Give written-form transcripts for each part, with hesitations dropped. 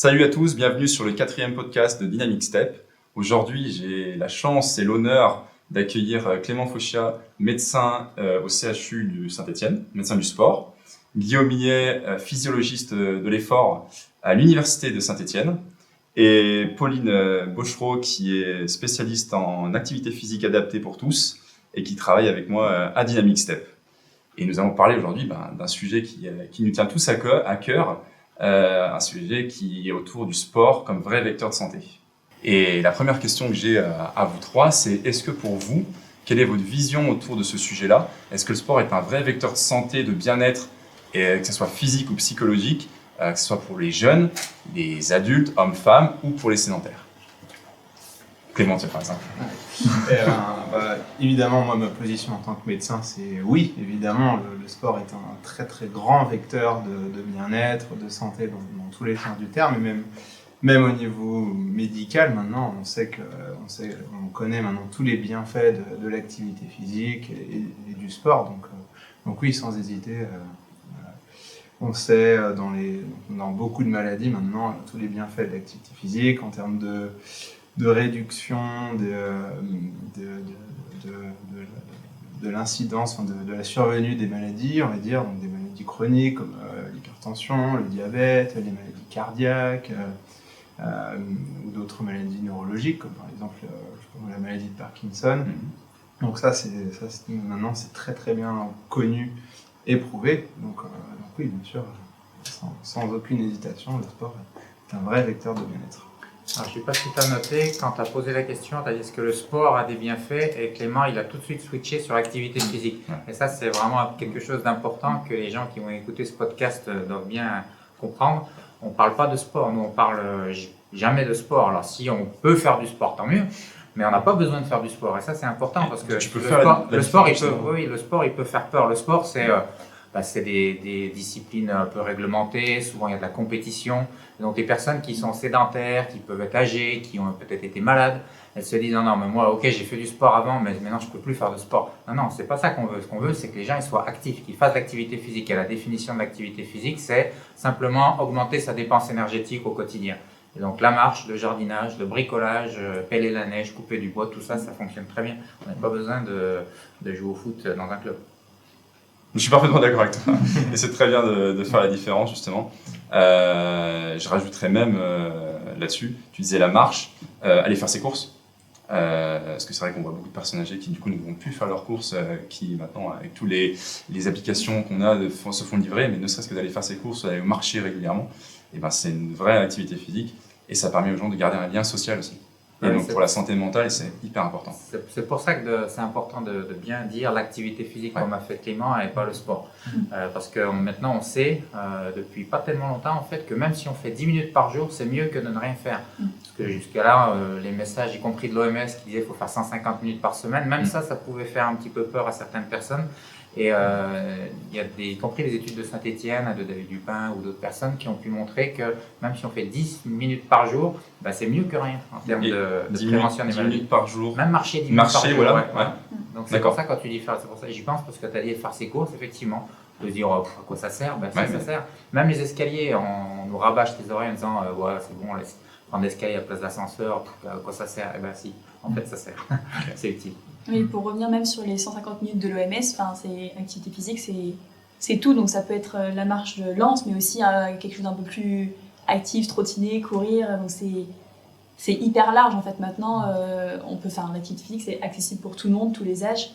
Salut à tous, bienvenue sur le 4e podcast de Dynamic Step. Aujourd'hui, j'ai la chance et l'honneur d'accueillir Clément Fauchia, médecin au CHU de Saint-Étienne, médecin du sport, Guillaume Millet, physiologiste de l'effort à l'Université de Saint-Étienne, et Pauline Bochereau, qui est spécialiste en activité physique adaptée pour tous et qui travaille avec moi à Dynamic Step. Et nous allons parler aujourd'hui d'un sujet qui nous tient tous à cœur, un sujet qui est autour du sport comme vrai vecteur de santé. Et la première question que j'ai à vous trois, c'est est-ce que pour vous, quelle est votre vision autour de ce sujet-là ? Est-ce que le sport est un vrai vecteur de santé, de bien-être, et que ce soit physique ou psychologique, que ce soit pour les jeunes, les adultes, hommes, femmes, ou pour les sédentaires ? Clément, par exemple. Évidemment, moi, ma position en tant que médecin, c'est oui, évidemment, le sport est un très très grand vecteur de bien-être, de santé dans tous les sens du terme, et même au niveau médical, maintenant, on connaît maintenant tous les bienfaits de l'activité physique et du sport, donc oui, sans hésiter. On sait dans beaucoup de maladies maintenant tous les bienfaits de l'activité physique en termes de réduction de l'incidence, de la survenue des maladies, on va dire, donc des maladies chroniques comme l'hypertension, le diabète, les maladies cardiaques ou d'autres maladies neurologiques comme par exemple la maladie de Parkinson. Donc maintenant c'est très très bien connu et prouvé. Donc oui, bien sûr, sans aucune hésitation, le sport est un vrai vecteur de bien-être. Alors, je ne sais pas si tu as noté, quand tu as posé la question, tu as dit est-ce que le sport a des bienfaits, et Clément, il a tout de suite switché sur l'activité physique. Et ça, c'est vraiment quelque chose d'important que les gens qui vont écouter ce podcast doivent bien comprendre. On ne parle pas de sport, nous on parle jamais de sport. Alors si on peut faire du sport, tant mieux, mais on n'a pas besoin de faire du sport. Et ça, c'est important parce que le sport, il peut faire peur. Le sport, c'est des disciplines un peu réglementées, souvent il y a de la compétition. Donc des personnes qui sont sédentaires, qui peuvent être âgées, qui ont peut-être été malades, elles se disent non, mais moi, ok, j'ai fait du sport avant, mais maintenant je ne peux plus faire de sport. Non, c'est pas ça qu'on veut. Ce qu'on veut, c'est que les gens ils soient actifs, qu'ils fassent l'activité physique. Et la définition de l'activité physique, c'est simplement augmenter sa dépense énergétique au quotidien. Et donc la marche, le jardinage, le bricolage, peler la neige, couper du bois, tout ça, ça fonctionne très bien. On n'a pas besoin de jouer au foot dans un club. Je suis parfaitement d'accord avec toi. Et c'est très bien de faire la différence, justement. Je rajouterais même là-dessus, tu disais la marche, aller faire ses courses. Parce que c'est vrai qu'on voit beaucoup de personnes âgées qui, du coup, ne vont plus faire leurs courses, qui maintenant, avec toutes les applications qu'on a, se font livrer, mais ne serait-ce que d'aller faire ses courses, d'aller marcher régulièrement, et c'est une vraie activité physique et ça permet aux gens de garder un lien social aussi. Et donc pour la santé mentale, c'est hyper important. C'est pour ça que c'est important de bien dire l'activité physique comme a fait Clément et pas le sport. Parce que maintenant on sait, depuis pas tellement longtemps en fait, que même si on fait 10 minutes par jour, c'est mieux que de ne rien faire. Parce que jusqu'à là, les messages, y compris de l'OMS qui disaient qu'il faut faire 150 minutes par semaine, même ça pouvait faire un petit peu peur à certaines personnes. Et il y a y compris les études de Saint-Étienne, de David Dupin ou d'autres personnes qui ont pu montrer que même si on fait 10 minutes par jour, c'est mieux que rien en termes de prévention des maladies. 10 minutes par jour. Même marcher 10 minutes par jour. Voilà. Ouais. Donc c'est pour ça quand tu dis faire, c'est pour ça j'y pense parce que tu as dit faire ses courses, effectivement, de se dire à quoi ça sert, ça sert. Même les escaliers, on nous rabâche les oreilles en disant c'est bon, laisse prendre l'escalier à la place d'ascenseur, à quoi ça sert ? Si, en fait ça sert, c'est utile. Oui, pour revenir même sur les 150 minutes de l'OMS, c'est activité physique, c'est tout. Donc ça peut être la marche lente, mais aussi quelque chose d'un peu plus actif, trottiner, courir. Donc c'est hyper large en fait. Maintenant, on peut faire une activité physique, c'est accessible pour tout le monde, tous les âges.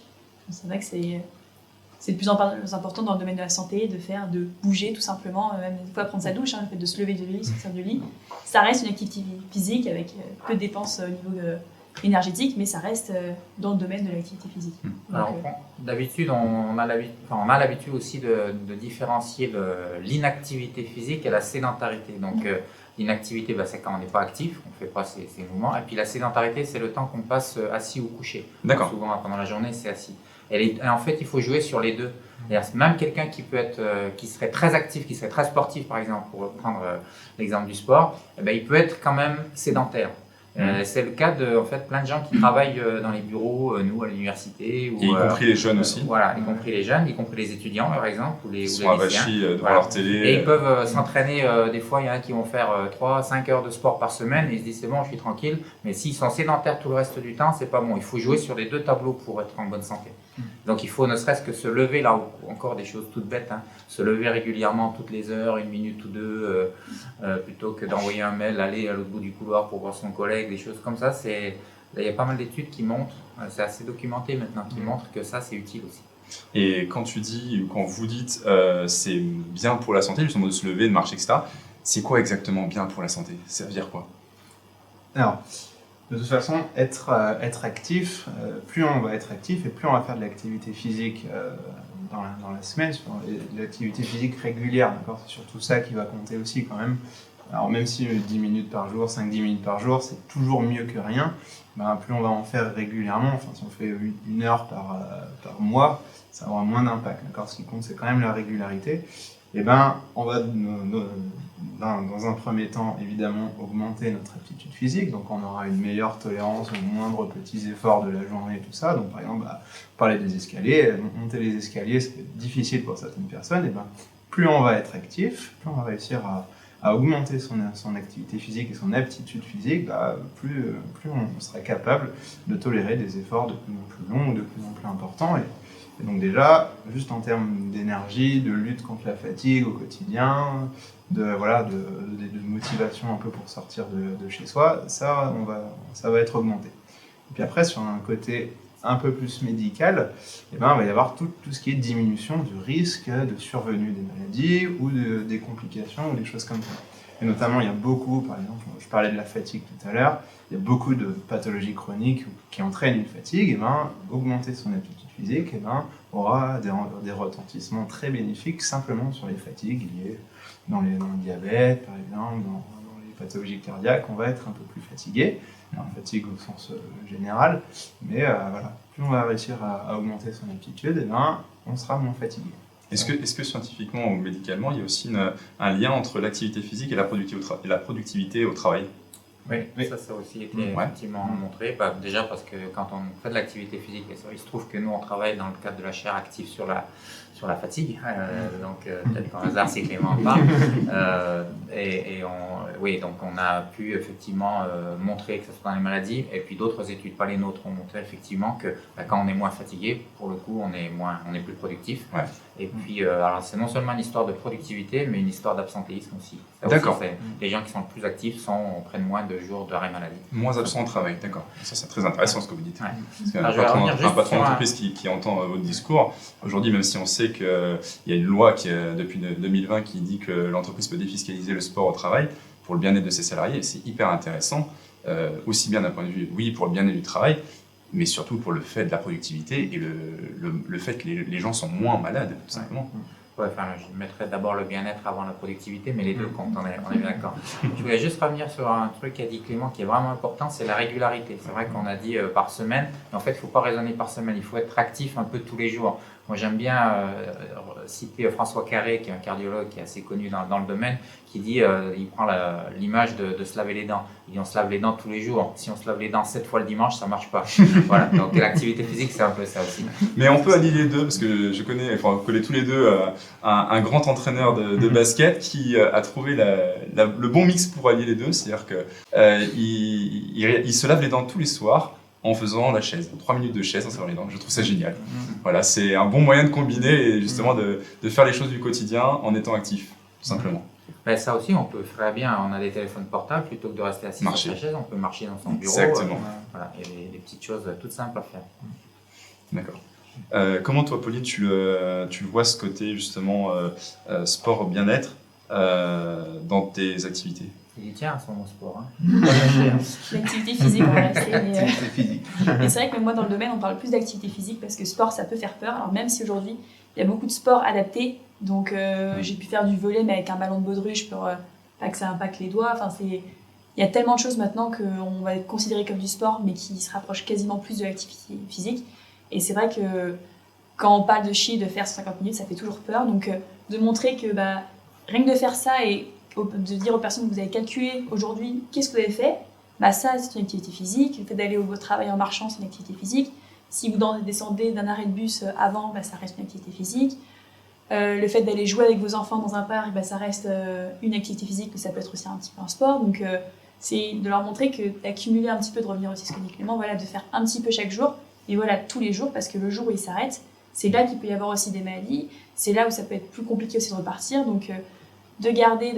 Donc, c'est vrai que c'est le plus important dans le domaine de la santé, de bouger tout simplement, même des fois prendre sa douche, le fait de se lever du lit, sortir du lit. Ça reste une activité physique avec peu de dépenses au niveau énergétique, mais ça reste dans le domaine de l'activité physique. Alors, d'habitude, on a l'habitude aussi de différencier l'inactivité physique et la sédentarité. Donc, l'inactivité, c'est quand on n'est pas actif, on ne fait pas ces mouvements. Et puis la sédentarité, c'est le temps qu'on passe assis ou couché. D'accord. Donc, souvent, pendant la journée, c'est assis. Et en fait, il faut jouer sur les deux. Même quelqu'un qui serait très actif, qui serait très sportif, par exemple, pour prendre l'exemple du sport, il peut être quand même sédentaire. C'est le cas de en fait, plein de gens qui travaillent dans les bureaux, nous à l'université. Et y compris les jeunes aussi. Voilà, y compris les jeunes, y compris les étudiants par exemple, ou les Ils sont lycéens. avachis devant Voilà. leur télé. Et ils peuvent s'entraîner, des fois il y en a qui vont faire 3-5 heures de sport par semaine et ils se disent c'est bon, je suis tranquille. Mais s'ils sont sédentaires tout le reste du temps, c'est pas bon. Il faut jouer sur les deux tableaux pour être en bonne santé. Donc il faut ne serait-ce que se lever, là encore des choses toutes bêtes, hein, se lever régulièrement toutes les heures, 1 minute ou 2, plutôt que d'envoyer un mail, aller à l'autre bout du couloir pour voir son collègue, des choses comme ça. Là, il y a pas mal d'études qui montrent, c'est assez documenté maintenant, qui montrent que ça c'est utile aussi. Et quand tu dis, ou quand vous dites c'est bien pour la santé, justement de se lever, de marcher, etc., c'est quoi exactement bien pour la santé? Ça veut dire quoi? Alors, de toute façon, être actif, plus on va être actif et plus on va faire de l'activité physique dans la semaine, de l'activité physique régulière, d'accord? C'est surtout ça qui va compter aussi quand même. Alors même si 10 minutes par jour, 5-10 minutes par jour, c'est toujours mieux que rien, ben, plus on va en faire régulièrement, enfin si on fait 1 heure par mois, ça aura moins d'impact, d'accord? Ce qui compte, c'est quand même la régularité. Et ben, on va dans un premier temps évidemment augmenter notre aptitude physique, donc on aura une meilleure tolérance aux moindres petits efforts de la journée et tout ça. Donc par exemple, parler des escaliers, monter les escaliers, c'est difficile pour certaines personnes. Et ben, plus on va être actif, plus on va réussir à augmenter son activité physique et son aptitude physique, plus on sera capable de tolérer des efforts de plus en plus longs ou de plus en plus importants. Et donc déjà, juste en termes d'énergie, de lutte contre la fatigue au quotidien, de motivation un peu pour sortir de chez soi, ça va être augmenté. Et puis après, sur un côté un peu plus médical, il va y avoir tout ce qui est diminution du risque de survenue des maladies ou des complications ou des choses comme ça. Et notamment, il y a beaucoup, par exemple, je parlais de la fatigue tout à l'heure, il y a beaucoup de pathologies chroniques qui entraînent une fatigue. Augmenter son aptitude physique aura des retentissements très bénéfiques simplement sur les fatigues liées dans le diabète, par exemple, dans les pathologies cardiaques. On va être un peu plus fatigué, alors, fatigue au sens général, mais plus on va réussir à augmenter son aptitude, on sera moins fatigué. Est-ce que scientifiquement ou médicalement, il y a aussi un lien entre l'activité physique et la productivité au travail? Oui, ça a aussi été effectivement montré. Déjà parce que quand on fait de l'activité physique, il se trouve que nous on travaille dans le cadre de la chaire active sur la fatigue, donc peut-être par hasard si Clément en parle. Donc on a pu effectivement montrer que ce soit dans les maladies, et puis d'autres études, pas les nôtres, ont montré effectivement que quand on est moins fatigué, pour le coup on est plus productif. Ouais. Et puis alors c'est non seulement une histoire de productivité, mais une histoire d'absentéisme aussi. D'accord. Les gens qui sont le plus actifs prennent moins de jours d'arrêt maladie. Moins absents au travail, d'accord. Ça c'est très intéressant ce que vous dites. Ouais. Parce qu'un patron d'entreprise qui entend votre discours, aujourd'hui même si on sait qu'il y a une loi depuis 2020 qui dit que l'entreprise peut défiscaliser le sport au travail pour le bien-être de ses salariés, et c'est hyper intéressant, aussi bien d'un point de vue, oui, pour le bien-être du travail, mais surtout pour le fait de la productivité et le fait que les gens sont moins malades, tout simplement. Ouais, je mettrais d'abord le bien-être avant la productivité, mais les deux comptent, on est bien d'accord. Je voulais juste revenir sur un truc qu'a dit Clément qui est vraiment important, c'est la régularité. C'est vrai qu'on a dit par semaine, mais en fait, il ne faut pas raisonner par semaine, il faut être actif un peu tous les jours. Moi, j'aime bien citer François Carré, qui est un cardiologue qui est assez connu dans le domaine, qui dit, il prend l'image de se laver les dents. Il dit, on se lave les dents tous les jours. Si on se lave les dents 7 fois le dimanche, ça ne marche pas. Voilà, donc l'activité physique, c'est un peu ça aussi. Mais on peut allier les deux, parce que on connaît tous les deux un grand entraîneur de basket qui a trouvé le bon mix pour allier les deux. C'est-à-dire qu'il se lave les dents tous les soirs en faisant la chaise, 3 minutes de chaise en se lavant les dents. Je trouve ça génial. Voilà, c'est un bon moyen de combiner et justement de faire les choses du quotidien en étant actif, tout simplement. Ben, ça aussi, on peut faire bien. On a des téléphones portables, plutôt que de rester assis sur sa chaise, on peut marcher dans son bureau. Exactement. Voilà, il y a des petites choses toutes simples à faire. D'accord. Comment toi, Pauline, tu vois ce côté justement sport bien-être dans tes activités? Il y tient à son sport. L'activité physique, on va rester. L'activité physique. Mais c'est vrai que moi, dans le domaine, on parle plus d'activité physique parce que sport, ça peut faire peur. Alors même si aujourd'hui, il y a beaucoup de sports adaptés, donc j'ai pu faire du volley, mais avec un ballon de baudruche pour pas que ça impacte les doigts. Enfin, il y a tellement de choses maintenant qu'on va considérer comme du sport, mais qui se rapprochent quasiment plus de l'activité physique. Et c'est vrai que quand on parle de chiffre, de faire 50 minutes, ça fait toujours peur. Donc de montrer que rien que de faire ça et de dire aux personnes que vous avez calculé aujourd'hui qu'est-ce que vous avez fait, massage, c'est une activité physique. Le fait d'aller au travail en marchant, c'est une activité physique. Si vous descendez d'un arrêt de bus avant, ça reste une activité physique. Le fait d'aller jouer avec vos enfants dans un parc, ça reste une activité physique, mais ça peut être aussi un petit peu un sport. Donc, c'est de leur montrer que d'accumuler un petit peu, de revenir aussi ce que dit Clément, de faire un petit peu chaque jour, et tous les jours, parce que le jour où ils s'arrêtent, c'est là qu'il peut y avoir aussi des maladies, c'est là où ça peut être plus compliqué aussi de repartir. Donc, de garder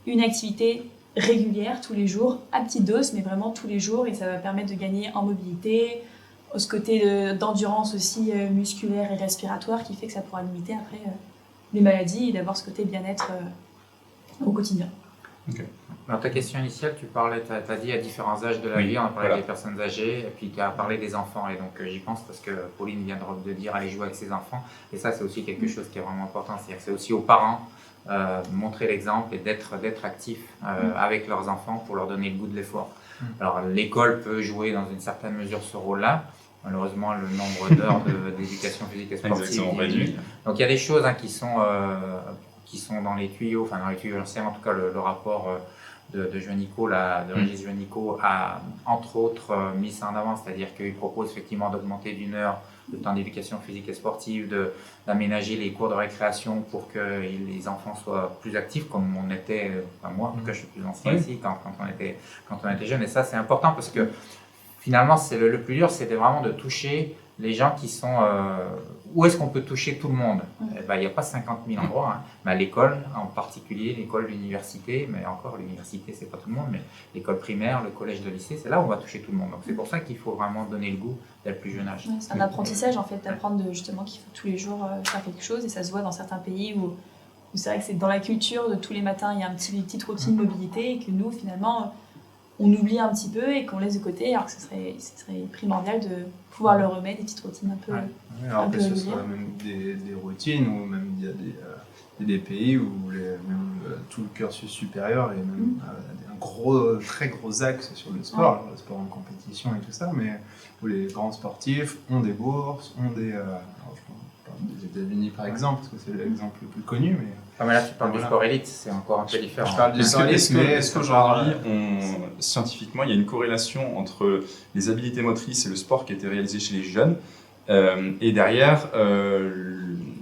une activité régulière tous les jours, à petite dose, mais vraiment tous les jours, et ça va permettre de gagner en mobilité, ce côté d'endurance aussi musculaire et respiratoire qui fait que ça pourra limiter après les maladies et d'avoir ce côté bien-être au quotidien. Okay. Dans ta question initiale, tu as dit à différents âges de la vie, on a parlé des personnes âgées, et puis tu as parlé des enfants, et donc j'y pense parce que Pauline vient de dire aller jouer avec ses enfants, et ça c'est aussi quelque chose qui est vraiment important, c'est-à-dire que c'est aussi aux parents montrer l'exemple et d'être actifs avec leurs enfants pour leur donner le goût de l'effort. Alors l'école peut jouer dans une certaine mesure ce rôle-là. Malheureusement, le nombre d'heures d'éducation physique et sportive réduit. Donc il y a des choses qui sont dans les tuyaux, j'en sais en tout cas le rapport de Juanico, de Régis Juanico a entre autres mis ça en avant, c'est-à-dire qu'il propose effectivement d'augmenter d'1 heure le temps d'éducation physique et sportive, d'aménager les cours de récréation pour que les enfants soient plus actifs comme on était, moi en tout cas je suis plus ancien ici, quand on était jeune, et ça c'est important parce que finalement, c'est le plus dur, c'était vraiment de toucher les gens qui sont... où est-ce qu'on peut toucher tout le monde? Il n'y a pas 50 000 endroits, mais à l'école en particulier, l'école, l'université, mais encore l'université, c'est pas tout le monde, mais l'école primaire, le collège, le lycée, c'est là où on va toucher tout le monde. Donc c'est pour ça qu'il faut vraiment donner le goût dès le plus jeune âge. C'est un apprentissage en fait, d'apprendre justement qu'il faut tous les jours faire quelque chose, et ça se voit dans certains pays où c'est vrai que c'est dans la culture de tous les matins, il y a une petite routine de mobilité, et que nous, finalement... on oublie un petit peu et qu'on laisse de côté, alors que ce serait primordial de pouvoir le remettre, des petites routines un peu... alors que ce soit même des routines, ou même il y a des pays où tout le cursus supérieur est même un très gros axe sur le sport, le sport en compétition et tout ça, mais où les grands sportifs ont des bourses, ont des... alors je parle des États-Unis par exemple, parce que c'est l'exemple le plus connu, mais... mais là, tu parles du sport élite, c'est encore un peu différent. Je parle du sport élite, mais est-ce qu'aujourd'hui, scientifiquement, il y a une corrélation entre les habiletés motrices et le sport qui a été réalisé chez les jeunes, et derrière,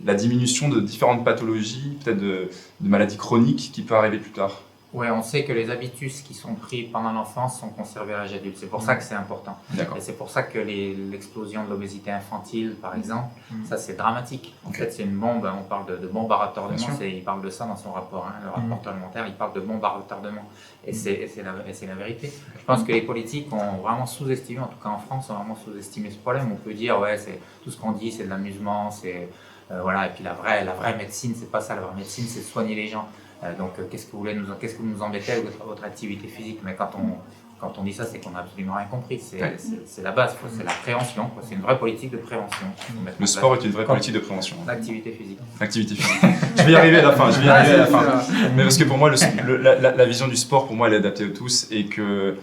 la diminution de différentes pathologies, peut-être de maladies chroniques qui peut arriver plus tard? Oui, on sait que les habitus qui sont pris pendant l'enfance sont conservés à l'âge adulte. C'est pour ça que c'est important. Et c'est pour ça que l'explosion de l'obésité infantile, par exemple, ça c'est dramatique. En fait, c'est une bombe, on parle de bombe à retardement, il parle de ça dans son rapport, le rapport alimentaire, il parle de bombe à retardement. Et c'est la vérité. Je pense que les politiques ont vraiment sous-estimé, en tout cas en France, ont vraiment sous-estimé ce problème. On peut dire, c'est tout ce qu'on dit, c'est de l'amusement, et puis la vraie médecine, c'est pas ça, la vraie médecine, c'est soigner les gens. Donc, qu'est-ce que vous nous embêtez avec votre activité physique? Mais quand on dit ça, c'est qu'on n'a absolument rien compris. C'est la base, c'est la prévention. C'est une vraie politique de prévention. Le sport est une vraie politique de prévention. L'activité physique. L'activité physique. Je vais y arriver à la fin. Mais parce que pour moi, la vision du sport, pour moi, elle est adaptée à tous, et que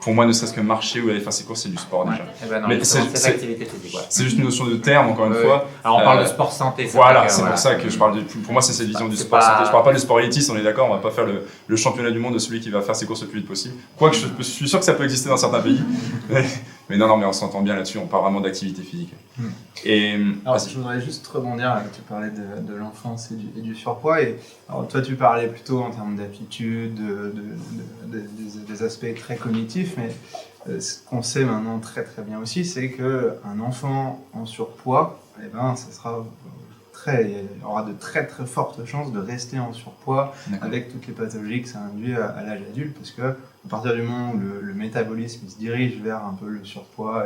pour moi, ne serait-ce que marcher ou aller faire ses courses, c'est du sport déjà. Mais c'est l'activité physique. C'est juste une notion de terme, encore une fois. Alors on parle de sport santé. Voilà, c'est pour ça que je parle pour moi, c'est cette vision du sport santé. Je parle pas du sport élitiste, on est d'accord, on va pas faire le championnat du monde de celui qui va faire ses courses le plus vite possible. Quoique je suis sûr que ça peut exister dans certains pays. Mais non, mais on s'entend bien là-dessus, on parle vraiment d'activité physique. Alors, je voudrais juste rebondir, tu parlais de l'enfance et du surpoids, et alors, toi tu parlais plutôt en termes d'aptitude, des aspects très cognitifs, mais ce qu'on sait maintenant très très bien aussi, c'est qu'un enfant en surpoids, il aura de très très fortes chances de rester en surpoids avec toutes les pathologies que ça induit à l'âge adulte, parce que à partir du moment où le métabolisme se dirige vers un peu le surpoids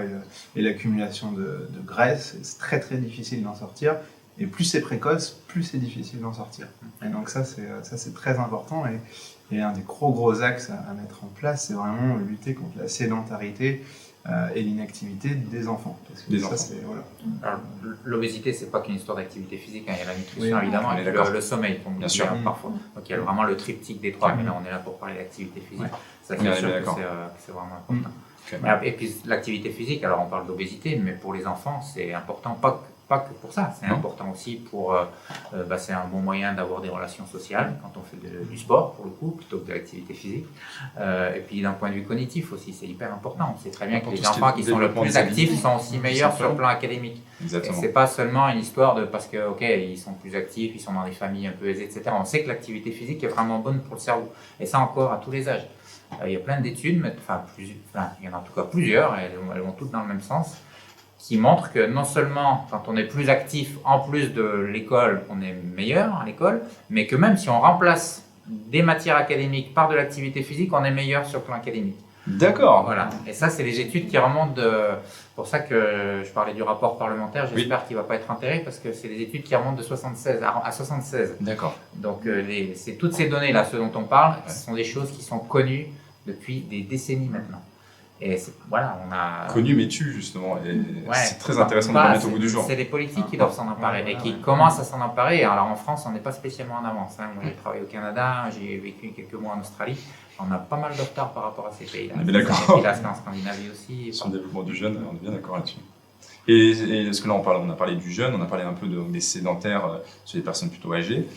et l'accumulation de graisse, c'est très très difficile d'en sortir, et plus c'est précoce, plus c'est difficile d'en sortir. Et donc ça c'est très important, et un des gros axes à mettre en place, c'est vraiment lutter contre la sédentarité et l'inactivité des enfants. Parce que Alors, l'obésité, c'est pas qu'une histoire d'activité physique, il y a la nutrition évidemment, et le sommeil, bien sûr, parfois. Donc il y a vraiment le triptyque des trois, mais là on est là pour parler d'activité physique. Ça, c'est sûr que c'est vraiment important. Et puis l'activité physique, alors on parle d'obésité, mais pour les enfants, c'est important, pas pas que pour ça, c'est Non. important aussi pour, c'est un bon moyen d'avoir des relations sociales quand on fait du sport pour le coup, plutôt que de l'activité physique. Et puis d'un point de vue cognitif aussi, c'est hyper important. On sait très bien que Pour les tout ce qui est enfants qui sont le développement plus des actifs habilités, sont aussi tout meilleurs sur le simplement. plan académique. Et Exactement. c'est pas seulement une histoire de parce que, ok, ils sont plus actifs, ils sont dans des familles un peu aisées, etc. On sait que l'activité physique est vraiment bonne pour le cerveau. Et ça encore à tous les âges. Il y a plein d'études, il y en a en tout cas plusieurs, et elles vont toutes dans le même sens, qui montrent que non seulement quand on est plus actif, en plus de l'école, on est meilleur à l'école, mais que même si on remplace des matières académiques par de l'activité physique, on est meilleur sur le plan académique. D'accord. Voilà. Et ça, c'est les études qui remontent de... C'est pour ça que je parlais du rapport parlementaire, j'espère qu'il ne va pas être enterré, parce que c'est des études qui remontent de 76 à 76. D'accord. Donc, c'est toutes ces données-là, ce dont on parle, ce sont des choses qui sont connues depuis des décennies maintenant. Et voilà, on a... Connu mais tu justement. Et Ouais, c'est très intéressant de le mettre au bout du jour. C'est les politiques qui doivent s'en emparer et qui commencent à s'en emparer. Alors en France, on n'est pas spécialement en avance. Moi, j'ai travaillé au Canada, j'ai vécu quelques mois en Australie. On a pas mal de retard par rapport à ces pays-là. On est bien d'accord. Et là, c'est en Scandinavie aussi. Sur le développement du jeune, on est bien d'accord là-dessus. Et est-ce que là, on a parlé du jeune, on a parlé un peu des sédentaires sur les personnes plutôt âgées.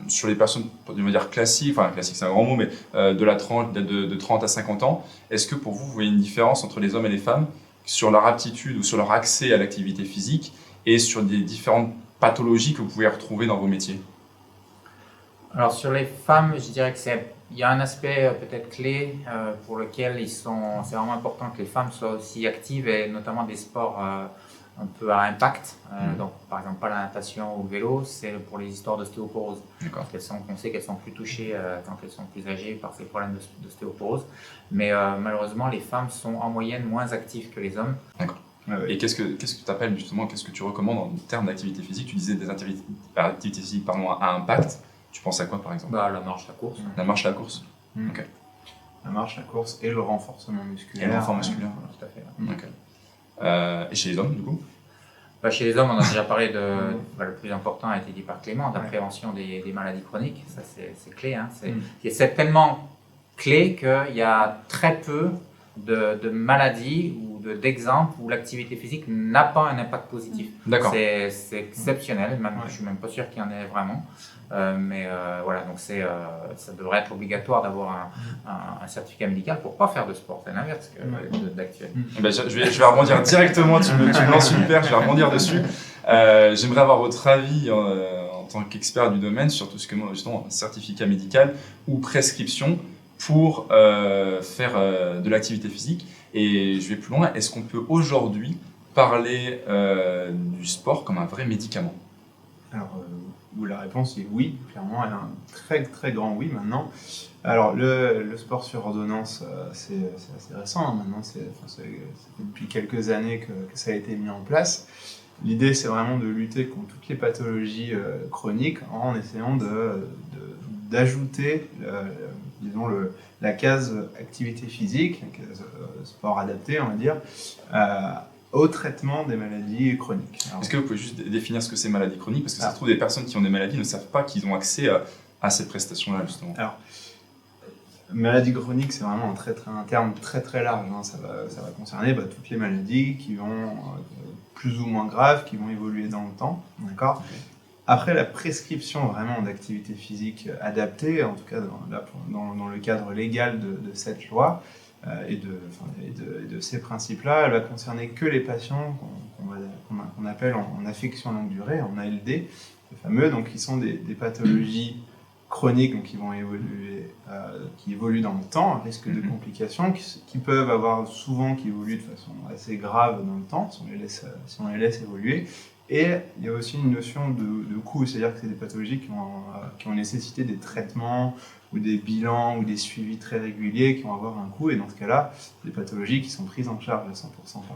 Sur les personnes, on va dire classiques, enfin classique c'est un grand mot, mais de 30 à 50 ans, est-ce que pour vous, vous voyez une différence entre les hommes et les femmes sur leur aptitude ou sur leur accès à l'activité physique et sur des différentes pathologies que vous pouvez retrouver dans vos métiers? Alors sur les femmes, je dirais que il y a un aspect peut-être clé pour lequel c'est vraiment important que les femmes soient aussi actives et notamment des sports un peu à impact. Donc par exemple pas la natation ou le vélo, c'est pour les histoires d'ostéoporose. D'accord. On sait qu'elles sont plus touchées quand elles sont plus âgées par ces problèmes d'ostéoporose. Mais malheureusement, les femmes sont en moyenne moins actives que les hommes. D'accord. Ouais, ouais. Et qu'est-ce que tu appelles justement, qu'est-ce que tu recommandes en termes d'activité physique? Tu disais des activités physiques à impact. Tu penses à quoi par exemple? La marche, la course. La marche, la course. La marche, la course et le renforcement musculaire. Et le renforcement musculaire. Tout à fait. Ok. Et chez les hommes du coup? Chez les hommes, on a déjà parlé le plus important a été dit par Clément, de la prévention des maladies chroniques. Ça, c'est clé. C'est tellement clé qu'il y a très peu de maladies ou d'exemples où l'activité physique n'a pas un impact positif. D'accord. C'est exceptionnel, même, je ne suis même pas sûr qu'il y en ait vraiment. Voilà, donc ça devrait être obligatoire d'avoir un certificat médical pour ne pas faire de sport. C'est l'inverse d'actuel. Ben, je vais rebondir directement, tu me lances une perche, je vais rebondir dessus. J'aimerais avoir votre avis en tant qu'expert du domaine sur tout ce que justement un certificat médical ou prescription pour faire de l'activité physique. Et je vais plus loin, est-ce qu'on peut aujourd'hui parler du sport comme un vrai médicament? Alors, la réponse est oui, clairement, elle a un très très grand oui maintenant. Alors, le sport sur ordonnance, c'est assez récent, maintenant, ça fait depuis quelques années que ça a été mis en place. L'idée, c'est vraiment de lutter contre toutes les pathologies chroniques en essayant d'ajouter, disons, la case activité physique, la case sport adapté, on va dire, au traitement des maladies chroniques. Est-ce que vous pouvez juste définir ce que c'est maladie chronique? Parce que ça se trouve, des personnes qui ont des maladies ne savent pas qu'ils ont accès à ces prestations-là, justement. Alors, maladie chronique, c'est vraiment un terme très très large. Ça va concerner toutes les maladies qui vont plus ou moins graves, qui vont évoluer dans le temps. D'accord. Après, la prescription vraiment d'activité physique adaptée, en tout cas dans le cadre légal de cette loi et de ces principes-là, elle va concerner que les patients qu'on appelle en affection longue durée, en ALD, les fameux, donc qui sont des pathologies chroniques, donc qui vont évoluer, qui évoluent dans le temps, à risque de complications, qui peuvent avoir souvent, qui évoluent de façon assez grave dans le temps, si on les laisse évoluer. Et il y a aussi une notion de coût, c'est-à-dire que c'est des pathologies qui ont nécessité des traitements ou des bilans ou des suivis très réguliers qui vont avoir un coût. Et dans ce cas-là, c'est des pathologies qui sont prises en charge à 100%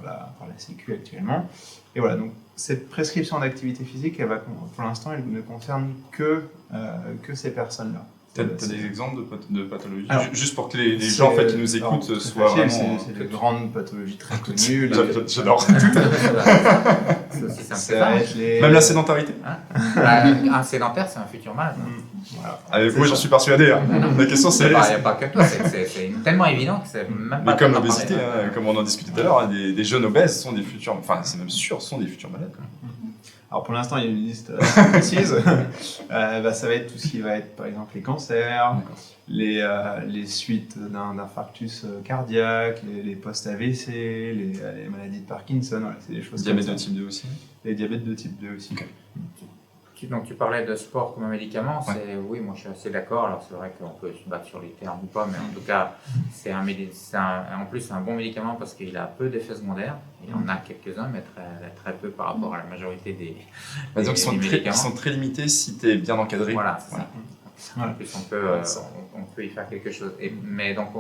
par la Sécu actuellement. Et voilà, donc cette prescription d'activité physique, pour l'instant, elle ne concerne que ces personnes-là. T'as des exemples de pathologies? Alors, juste pour que les gens en fait, qui nous écoutent soient vraiment... C'est des grandes pathologies très connues. J'adore. C'est aussi simple que ça. Même la sédentarité. Un sédentaire, c'est un futur mal. Voilà. Avec moi, j'en suis persuadé. Hein. La question, c'est... Il n'y a pas que toi, c'est tellement évident que c'est même pas... Mais comme l'obésité, comme on en discutait tout à l'heure, des jeunes obèses sont des futurs... Enfin, c'est même sûr, sont des futurs malades. Alors pour l'instant, il y a une liste assez précise. Ça va être tout ce qui va être, par exemple, les cancers, les suites d'un infarctus cardiaque, les post-AVC, les maladies de Parkinson, voilà, c'est des choses Diabète comme de ça. type 2 aussi. Les diabètes de type 2 aussi. Okay. Donc tu parlais de sport comme un médicament, Ouais. Oui, moi je suis assez d'accord. Alors c'est vrai qu'on peut se battre sur les termes ou pas, mais en tout cas, en plus c'est un bon médicament parce qu'il a peu d'effets secondaires. Il en a quelques-uns, mais très peu par rapport à la majorité des Disons qu'ils médicaments. sont très limités si tu es bien encadré. Voilà, c'est ça. Voilà. En plus, on peut y faire quelque chose. Mais donc,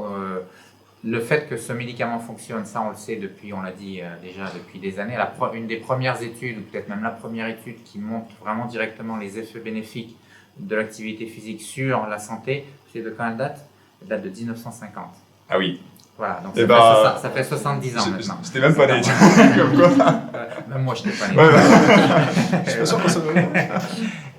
le fait que ce médicament fonctionne, ça on le sait depuis, on l'a dit déjà depuis des années. Une des premières études, ou peut-être même la première étude qui montre vraiment directement les effets bénéfiques de l'activité physique sur la santé, c'est de quand elle date? Elle date de 1950. Ah oui. Voilà, donc ça fait 70 ans maintenant. J'étais même pas né. Comme quoi. Même moi, je n'étais pas né. Je suis pas sûr qu'on soit même.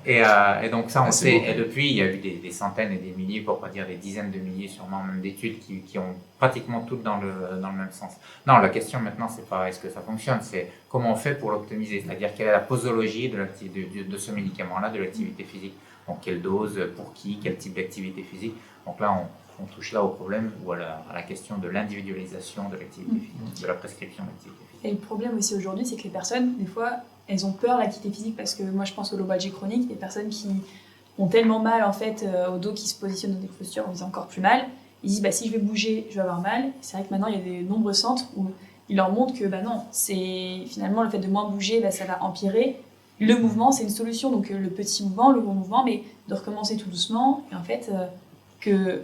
Et donc ça, on Ah, sait. beau. Et depuis, il y a eu des centaines et des milliers, pour pas dire des dizaines de milliers, sûrement même d'études qui ont pratiquement toutes dans le même sens. Non, la question maintenant, c'est pas est-ce que ça fonctionne, c'est comment on fait pour l'optimiser, c'est-à-dire quelle est la posologie de ce médicament-là, de l'activité physique. Donc quelle dose, pour qui, quel type d'activité physique. Donc là, on touche là au problème ou à la question de l'individualisation de l'activité physique, de la prescription d'activité physique. Et le problème aussi aujourd'hui, c'est que les personnes, des fois, elles ont peur de l'activité physique parce que moi je pense aux lombalgies chroniques, des personnes qui ont tellement mal en fait au dos qui se positionnent dans des postures où ils ont encore plus mal. Ils disent si je vais bouger, je vais avoir mal. Et c'est vrai que maintenant il y a de nombreux centres où ils leur montrent que non, c'est finalement le fait de moins bouger, ça va empirer. Le mouvement c'est une solution, donc le petit mouvement, le gros mouvement, mais de recommencer tout doucement. Et en fait, que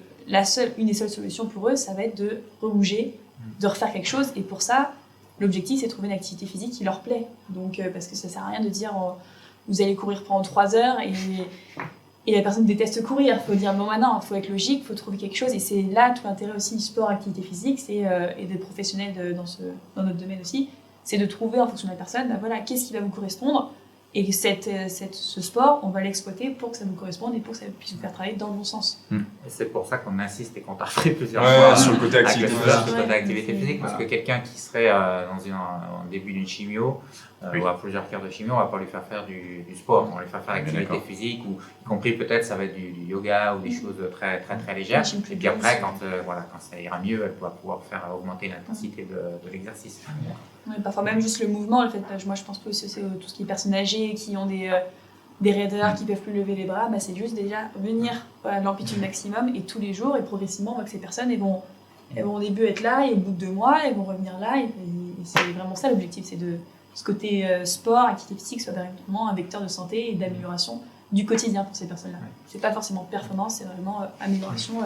une des seules solutions pour eux, ça va être de rebouger, de refaire quelque chose. Et pour ça, l'objectif, c'est de trouver une activité physique qui leur plaît. Donc, parce que ça sert à rien de dire vous allez courir pendant 3 heures et la personne déteste courir. Il faut dire non, il faut être logique, il faut trouver quelque chose. Et c'est là tout l'intérêt aussi du sport, activité physique, et des professionnels dans notre domaine aussi, c'est de trouver en fonction de la personne, qu'est-ce qui va vous correspondre. Et ce sport, on va l'exploiter pour que ça nous corresponde et pour que ça puisse nous faire travailler dans le bon sens. Et c'est pour ça qu'on insiste et qu'on t'a refait plusieurs Ouais, fois sur le côté activité sur physique. le côté activité physique, parce que quelqu'un qui serait en début d'une chimio, ou à plusieurs quarts de chimio, on va pas lui faire faire du sport, on va lui faire faire activité physique, ou y compris peut-être ça va être du yoga ou des choses très très très légères. Et puis après, quand ça ira mieux, elle va pouvoir faire augmenter l'intensité de l'exercice. Ouais, parfois même juste le mouvement, le fait, moi je pense plus c'est tout ce qui est personnes âgées qui ont des raideurs, qui peuvent plus lever les bras, c'est juste déjà venir à l'amplitude maximum et tous les jours et progressivement on voit que ces personnes elles vont au début être là et au bout de 2 mois elles vont revenir là et c'est vraiment ça l'objectif, c'est de ce côté sport, activité physique soit vraiment un vecteur de santé et d'amélioration du quotidien pour ces personnes-là. C'est pas forcément performance, c'est vraiment amélioration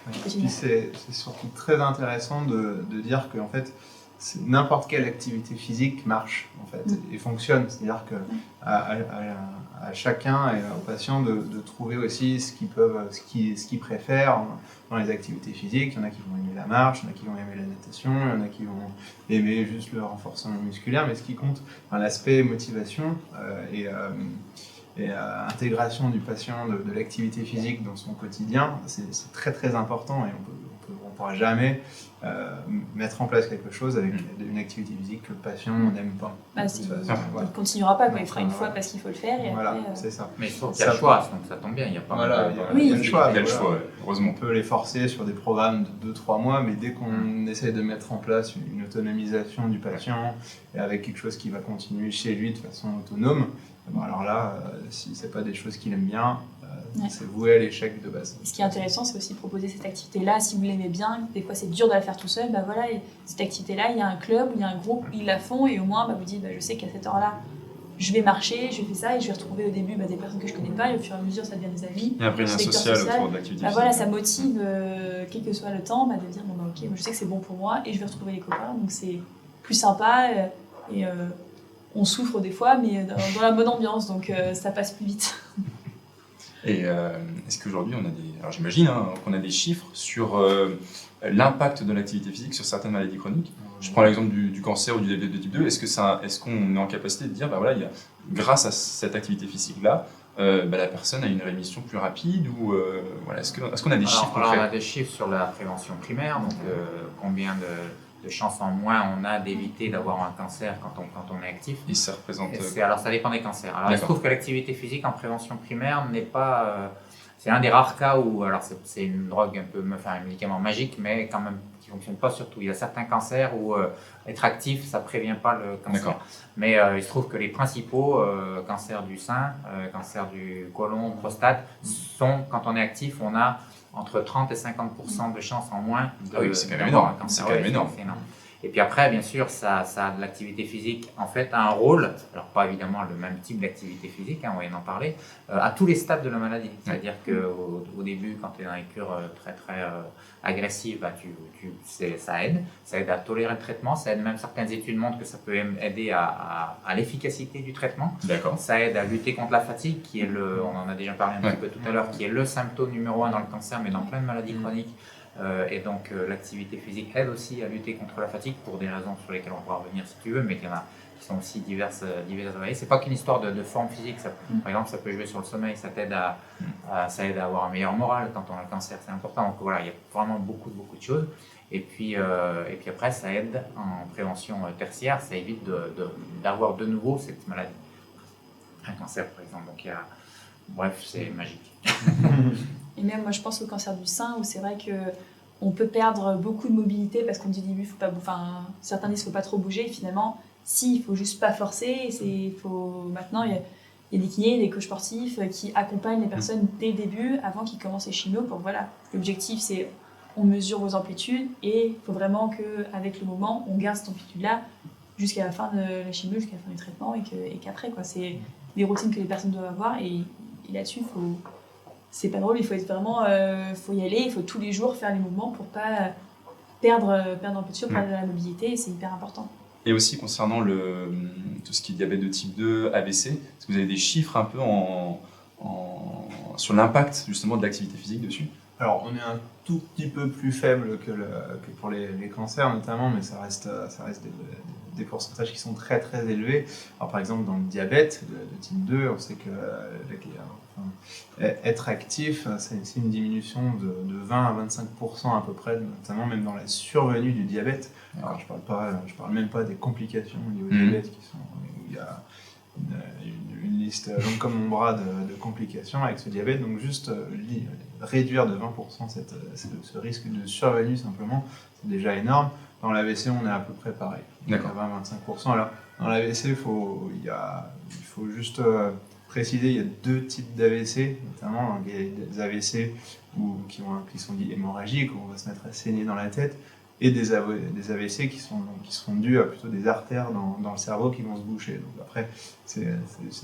du quotidien. C'est surtout très intéressant de dire que en fait, n'importe quelle activité physique marche en fait et fonctionne. C'est-à-dire que à chacun et aux patients de trouver aussi ce qu'ils préfèrent dans les activités physiques. Il y en a qui vont aimer la marche, il y en a qui vont aimer la natation, il y en a qui vont aimer juste le renforcement musculaire. Mais ce qui compte, l'aspect motivation et intégration du patient de l'activité physique dans son quotidien, c'est très très important et on ne pourra jamais mettre en place quelque chose avec une activité physique que le patient n'aime pas. Il ne continuera pas, il fera une fois parce qu'il faut le faire. Et voilà, après, c'est ça. Mais il faut qu'il y ait le choix, donc ça tombe bien, il n'y a pas il y a le choix. Il y a le choix, heureusement. On peut les forcer sur des programmes de 2-3 mois, mais dès qu'on essaie de mettre en place une autonomisation du patient et avec quelque chose qui va continuer chez lui de façon autonome, alors là, si ce n'est pas des choses qu'il aime bien, c'est voué à l'échec de base. Et ce qui est intéressant, c'est aussi de proposer cette activité-là, si vous l'aimez bien. Des fois, c'est dur de la faire tout seul. Et cette activité-là, il y a un club, il y a un groupe, ils la font, et au moins, vous dites, je sais qu'à cette heure-là, je vais marcher, je fais ça, et je vais retrouver au début des personnes que je connais pas, et au fur et à mesure, ça devient des amis. Il y a un lien social autour de l'activité physique. Ça motive, quel que soit le temps, de dire, ok, je sais que c'est bon pour moi, et je vais retrouver les copains, donc c'est plus sympa, et on souffre des fois, mais dans la bonne ambiance, donc ça passe plus vite. Et est-ce qu'aujourd'hui, on a des... Alors j'imagine qu'on a des chiffres sur l'impact de l'activité physique sur certaines maladies chroniques. Je prends l'exemple du cancer ou du diabète de type 2. Est-ce qu'on est en capacité de dire, grâce à cette activité physique-là, la personne a une rémission plus rapide ou voilà, est-ce qu'on a des chiffres Alors, on concrets? a des chiffres sur la prévention primaire, donc combien de chances en moins on a d'éviter d'avoir un cancer quand on est actif. Et ça représente... Alors ça dépend des cancers. Alors il se D'accord. trouve que l'activité physique en prévention primaire n'est pas... c'est un des rares cas où, alors c'est une drogue un médicament magique, mais quand même qui ne fonctionne pas sur tout. Il y a certains cancers où être actif, ça ne prévient pas le cancer. D'accord. Mais il se trouve que les principaux cancers du sein, cancer du côlon, prostate, sont, quand on est actif, on a entre 30 et 50% de chances en moins c'est quand même d'avoir énorme. un cancer. C'est quand même Ouais, énorme. c'est énorme. Et puis après, bien sûr, l'activité physique, en fait, a un rôle, alors pas évidemment le même type d'activité physique, on va y en parler, à tous les stades de la maladie. C'est-à-dire qu'au début, quand tu es dans les cures très agressives, ça aide à tolérer le traitement, ça aide même, certaines études montrent que ça peut aider à l'efficacité du traitement. D'accord. Ça aide à lutter contre la fatigue, qui est on en a déjà parlé un petit peu tout à l'heure, qui est le symptôme numéro 1 dans le cancer, mais dans plein de maladies chroniques. Et donc l'activité physique aide aussi à lutter contre la fatigue pour des raisons sur lesquelles on pourra revenir si tu veux, mais qu'il y en a qui sont aussi diverses et variées. C'est pas qu'une histoire de forme physique. Par exemple, ça peut jouer sur le sommeil, ça aide à avoir un meilleur moral quand on a le cancer, c'est important. Donc voilà, il y a vraiment beaucoup de choses. Et puis après, ça aide en prévention tertiaire, ça évite d'avoir de nouveau cette maladie. Un cancer par exemple. Donc bref, c'est magique. Et même moi je pense au cancer du sein où c'est vrai que on peut perdre beaucoup de mobilité parce qu'on dit au début certains disent qu'il ne faut pas trop bouger et finalement il faut juste pas forcer. Maintenant il y a des kinés, des coachs sportifs qui accompagnent les personnes dès le début avant qu'ils commencent les chimios pour l'objectif c'est on mesure vos amplitudes et il faut vraiment qu'avec le moment on garde cette amplitude là jusqu'à la fin de la chimio, jusqu'à la fin du traitement et qu'après c'est des routines que les personnes doivent avoir et là-dessus c'est pas drôle, il faut être vraiment, faut y aller, il faut tous les jours faire les mouvements pour pas perdre l'amplitude, perdre la mobilité, et c'est hyper important. Et aussi concernant tout ce qui est diabète de type 2, AVC, est-ce que vous avez des chiffres un peu sur l'impact justement de l'activité physique dessus? Alors, on est un tout petit peu plus faible que pour les cancers notamment, mais ça reste des pourcentages qui sont très très élevés. Alors, par exemple, dans le diabète de type 2, on sait que être actif, c'est une diminution de 20 à 25% à peu près, notamment même dans la survenue du diabète. Alors, je parle même pas des complications liées au diabète où il y a une liste longue comme mon bras de complications avec ce diabète. Donc juste réduire de 20% ce risque de survenue simplement, c'est déjà énorme. Dans l'AVC, on est à peu près pareil. D'accord. À 20-25%. Alors, dans l'AVC, il faut juste préciser, il y a deux types d'AVC, notamment il y a des AVC qui sont dits hémorragiques, où on va se mettre à saigner dans la tête, et des AVC qui sont dus à plutôt des artères dans le cerveau qui vont se boucher. Donc après, c'est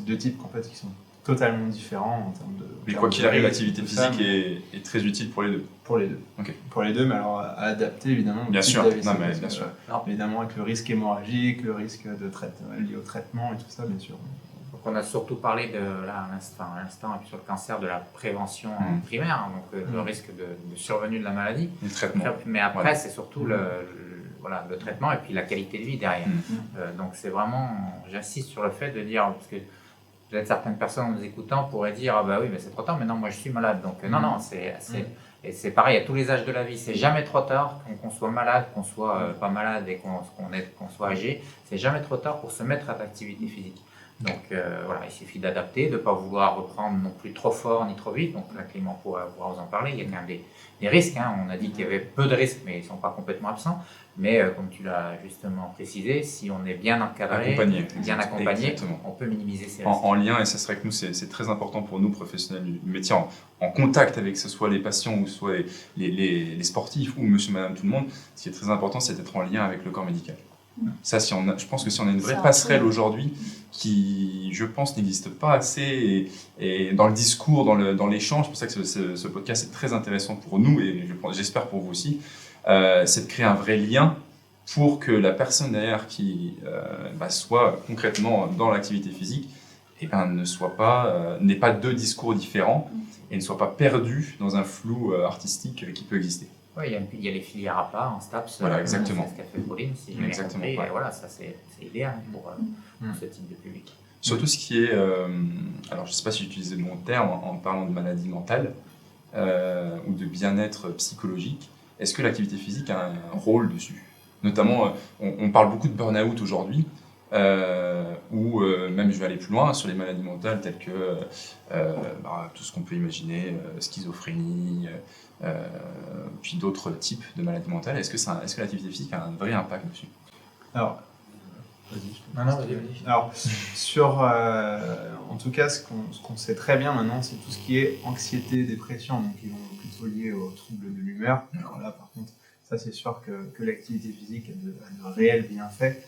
deux types en fait, qui sont totalement différents en termes de... Mais quoi qu'il arrive, l'activité physique est très utile pour les deux. Pour les deux. Okay. Pour les deux, mais alors à adapter évidemment. Bien sûr, bien sûr. Évidemment avec le risque hémorragique, le risque lié au traitement et tout ça, bien sûr. Donc on a surtout parlé à l'instant sur le cancer de la prévention primaire, donc le risque de survenue de la maladie. Le traitement. Mais après, c'est surtout le traitement et puis la qualité de vie derrière. Donc c'est vraiment, j'insiste sur le fait de dire, parce que peut-être certaines personnes en nous écoutant pourraient dire ah bah oui mais c'est trop tard, mais non moi je suis malade. Donc non, et c'est pareil à tous les âges de la vie, c'est jamais trop tard qu'on soit malade, qu'on soit pas malade et qu'on soit âgé, c'est jamais trop tard pour se mettre à l'activité physique. Donc il suffit d'adapter, de ne pas vouloir reprendre non plus trop fort ni trop vite. Donc là, Clément pourra vous en parler. Il y a quand même des risques. On a dit qu'il y avait peu de risques, mais ils ne sont pas complètement absents. Mais comme tu l'as justement précisé, si on est bien encadré, bien accompagné, on peut minimiser ces risques. En lien, et ça serait que nous, c'est très important pour nous, professionnels du métier, en contact avec que ce soit les patients ou soit les sportifs ou monsieur, madame, tout le monde, ce qui est très important, c'est d'être en lien avec le corps médical. Ça, je pense que si on a une vraie passerelle aujourd'hui qui, je pense, n'existe pas assez et dans le discours, dans l'échange, c'est pour ça que ce podcast est très intéressant pour nous et j'espère pour vous aussi, c'est de créer un vrai lien pour que la personne derrière qui soit concrètement dans l'activité physique n'ait pas deux discours différents et ne soit pas perdu dans un flou artistique qui peut exister. Oui, il y a les filières à part en STAPS. Voilà, exactement. C'est ce qu'a fait Pauline, si j'ai bien Exactement, compris. ouais. Et voilà, ça c'est idéal pour ce type de public. Sur tout ce qui est, alors je ne sais pas si j'utilise le bon terme en parlant de maladie mentale ou de bien-être psychologique, est-ce que l'activité physique a un rôle dessus? Notamment, on parle beaucoup de burn-out aujourd'hui, ou même je vais aller plus loin sur les maladies mentales telles que tout ce qu'on peut imaginer, schizophrénie, puis d'autres types de maladies mentales. Est-ce que l'activité physique a un vrai impact dessus? Alors, vas-y. Non, vas-y. Alors, en tout cas, ce qu'on sait très bien maintenant, c'est tout ce qui est anxiété, dépression, donc qui vont plutôt liés aux troubles de l'humeur. Alors là, par contre, ça c'est sûr que l'activité physique a de réels bienfaits.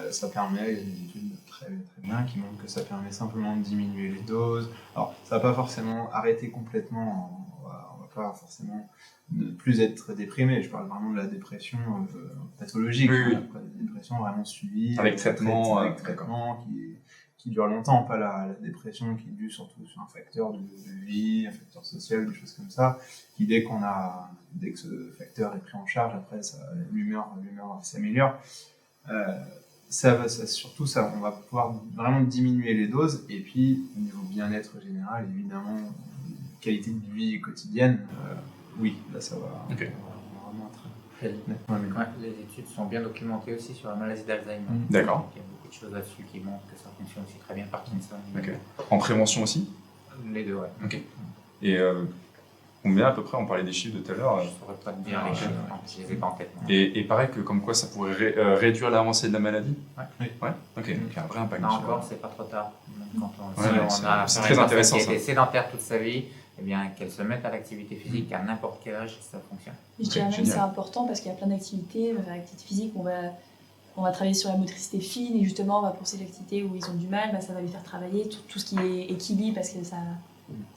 Ça permet, il y a des études très, très bien qui montrent que ça permet simplement de diminuer les doses. Alors, ça va pas forcément arrêter complètement, on va pas forcément ne plus être déprimé. Je parle vraiment de la dépression pathologique, oui. Après, la dépression vraiment suivie, avec traitement, qui dure longtemps, pas la dépression qui est due surtout sur un facteur de vie, un facteur social, des choses comme ça, qui dès que ce facteur est pris en charge, après l'humeur s'améliore. Surtout, on va pouvoir vraiment diminuer les doses, et puis au niveau bien-être général, évidemment, qualité de vie quotidienne, oui, là ça va, okay. On va vraiment Les études sont bien documentées aussi sur la maladie d'Alzheimer. D'accord. Il y a beaucoup de choses là-dessus qui montrent que ça fonctionne aussi très bien. Parkinson. Okay. En prévention aussi? Les deux, ouais. Ok. Et combien à peu près, on parlait des chiffres de tout à l'heure? Je ne saurais pas te dire les chiffres, je ne les ai pas en tête. Et pareil que comme quoi ça pourrait réduire l'avancée de la maladie? Oui. Ouais. Ok, donc il y a un vrai impact. Là encore, c'est pas trop tard. Quand c'est très intéressant. Qui a été sédentaire toute sa vie, eh bien, qu'elle se mette à l'activité physique à n'importe quel âge, ça fonctionne. Je dirais même que c'est important parce qu'il y a plein d'activités. L'activité physique, on va travailler sur la motricité fine et justement, on va penser l'activité où ils ont du mal, ça va les faire travailler tout ce qui est équilibre parce que ça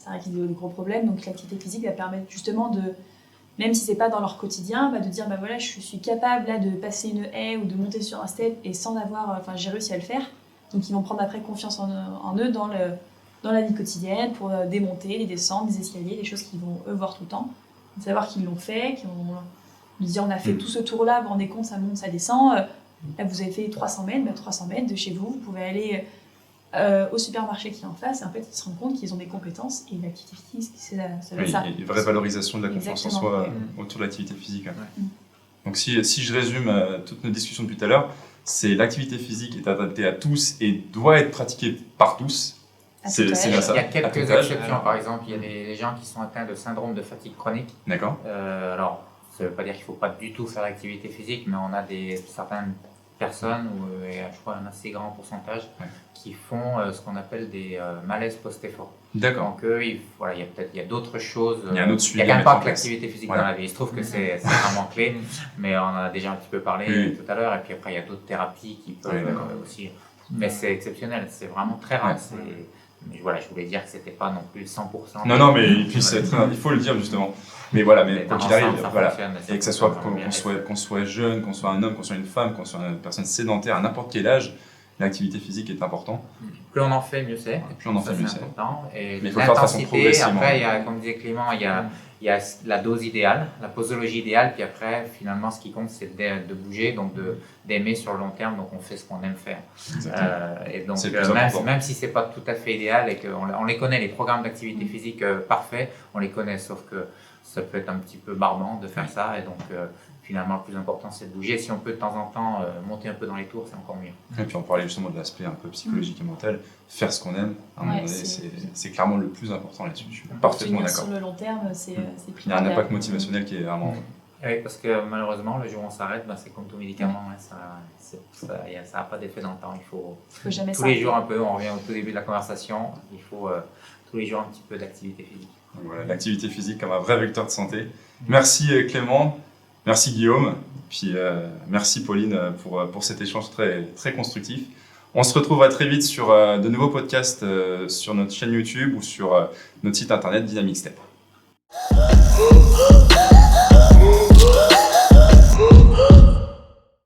règle des gros problèmes. Donc l'activité physique va permettre justement de, même si c'est pas dans leur quotidien, de dire voilà, je suis capable là de passer une haie ou de monter sur un step et sans avoir, j'ai réussi à le faire. Donc ils vont prendre après confiance en eux dans la vie quotidienne pour démonter, les descendre, des escaliers, des choses qu'ils vont eux voir tout le temps. De savoir qu'ils l'ont fait, qu'ils vont lui dire on a fait tout ce tour-là, vous vous rendez compte, ça monte, ça descend. Là vous avez fait 300 mètres, 300 mètres de chez vous, vous pouvez aller au supermarché qui est en face et en fait ils se rendent compte qu'ils ont des compétences et l'activité physique, ça va être ça. Il y a une vraie valorisation de la confiance en soi autour de l'activité physique. Donc si je résume toutes nos discussions depuis tout à l'heure, c'est l'activité physique est adaptée à tous et doit être pratiquée par tous. C'est bien ça. Il y a quelques exceptions, par exemple, il y a des gens qui sont atteints de syndrome de fatigue chronique. D'accord. Alors, ça ne veut pas dire qu'il ne faut pas du tout faire l'activité physique, mais on a certaines personnes, et je crois un assez grand pourcentage, qui font ce qu'on appelle des malaises post-effort. D'accord. Donc il y a d'autres choses. Il y a un autre suivi. Il n'y a quand même pas que l'activité physique dans la vie. Il se trouve que c'est vraiment clé, mais on en a déjà un petit peu parlé tout à l'heure. Et puis après, il y a d'autres thérapies qui peuvent aussi. Mais c'est exceptionnel, c'est vraiment très rare. Mais voilà, je voulais dire que c'était pas non plus 100%. Non, mais il faut le dire justement. Mais voilà, quoi qu'il arrive, et que ça soit qu'on soit jeune, qu'on soit un homme, qu'on soit une femme, qu'on soit une personne sédentaire à n'importe quel âge, l'activité physique est importante. Plus on en fait, mieux c'est. Plus on en fait, mieux c'est. Et mais il faut le faire de façon progressivement. Après, comme disait Clément, il y a la dose idéale, la posologie idéale, puis après, finalement, ce qui compte, c'est de bouger, donc d'aimer sur le long terme, donc on fait ce qu'on aime faire. Et donc, même si c'est pas tout à fait idéal et qu'on les connaît, les programmes d'activité physique parfaits, on les connaît, sauf que ça peut être un petit peu barbant de faire ça, et donc finalement, le plus important, c'est de bouger. Si on peut de temps en temps monter un peu dans les tours, c'est encore mieux. Et puis on parlait justement de l'aspect un peu psychologique et mental. Faire ce qu'on aime, à un moment donné, c'est clairement le plus important là-dessus. Je suis parfaitement d'accord. Sur le long terme, c'est primordial. Il y a un impact motivationnel qui est vraiment... Oui, parce que malheureusement, le jour où on s'arrête, c'est comme tout médicament, ça n'a pas d'effet dans le temps. Il faut jamais tous les jours un peu, on revient au tout début de la conversation, il faut tous les jours un petit peu d'activité physique. Voilà, l'activité physique comme un vrai vecteur de santé. Merci Clément. Merci Guillaume, puis merci Pauline pour cet échange très, très constructif. On se retrouvera très vite sur de nouveaux podcasts sur notre chaîne YouTube ou sur notre site internet Dynamic Step.